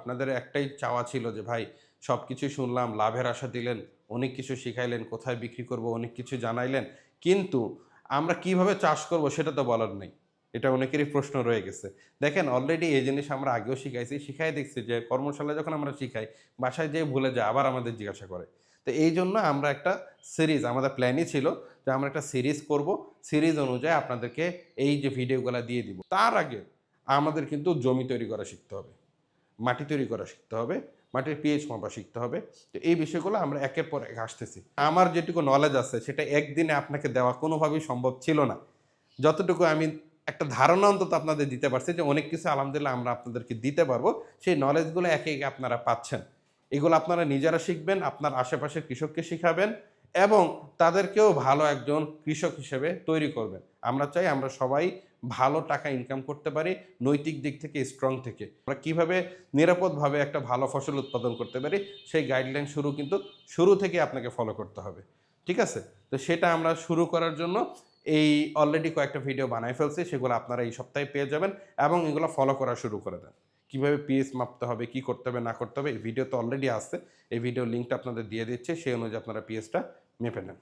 আপনাদের একটাই চাওয়া ছিল যে ভাই সবকিছুই শুনলাম, লাভের আশা দিলেন, অনেক কিছু শিখাইলেন, কোথায় বিক্রি করব অনেক কিছু জানাইলেন। কিন্তু আমরা কিভাবে চাষ করব সেটা তো বলার নেই। এটা অনেকেরই প্রশ্ন রয়ে গেছে। দেখেন অলরেডি এই জিনিস আমরা আগেও শিখাইছি। শিখাই দেখছি যে কর্মশালায় যখন আমরা শিখাই, বাসায় যেয়ে ভুলে যায় আবার আমাদের জিজ্ঞাসা করে। তো এইজন্য আমরা একটা সিরিজ আমাদের প্ল্যানই ছিল যে আমরা একটা সিরিজ করব। সিরিজ অনুযায়ী আপনাদেরকে এই যে ভিডিওগুলা দিয়ে দিব। তার আগে আমাদের কিন্তু জমি তৈরি করা শিখতে হবে। মাটি তৈরি করা শিখতে হবে, মাটির পিএইচ মাপা শিখতে হবে। তো এই বিষয়গুলো আমরা একের পর এক আসতেছি। আমার যেটুকু নলেজ আছে সেটা একদিনে আপনাকে দেওয়া কোনোভাবেই সম্ভব ছিল না। যতটুকু আমি একটা ধারণা অন্তত আপনাদের দিতে পারছি যে অনেক কিছু আলহামদুলিল্লাহ আমরা আপনাদেরকে দিতে পারবো। সেই নলেজগুলো একে, একে আপনারা পাচ্ছেন। এগুলো আপনারা নিজেরা শিখবেন, আপনার আশেপাশের কৃষককে শিখাবেন এবং তাদেরকেও ভালো একজন কৃষক হিসেবে তৈরি করবেন। আমরা চাই আমরা সবাই ভালো টাকা ইনকাম করতে পারি, নৈতিক দিক থেকে স্ট্রং থেকে। আমরা কিভাবে নিরাপদভাবে একটা ভালো ফসল উৎপাদন করতে পারি সেই গাইডলাইন কিন্তু শুরু থেকেই আপনাকে ফলো করতে হবে। ঠিক আছে? তো সেটা আমরা শুরু করার জন্য এই অলরেডি কয়েকটা ভিডিও বানায় ফেলছি। সেগুলো আপনারা এই সপ্তাহে পেয়ে যাবেন এবং এগুলো ফলো করা শুরু করে দেন। কিভাবে পিএইচ মাপতে হবে, কি করতে হবে না করতে হবে এই ভিডিও তো অলরেডি আছে। এই ভিডিওর লিঙ্কটা আপনাদের দিয়ে দিচ্ছি। সেই অনুযায়ী আপনারা পিএইচটা মেপে নেন।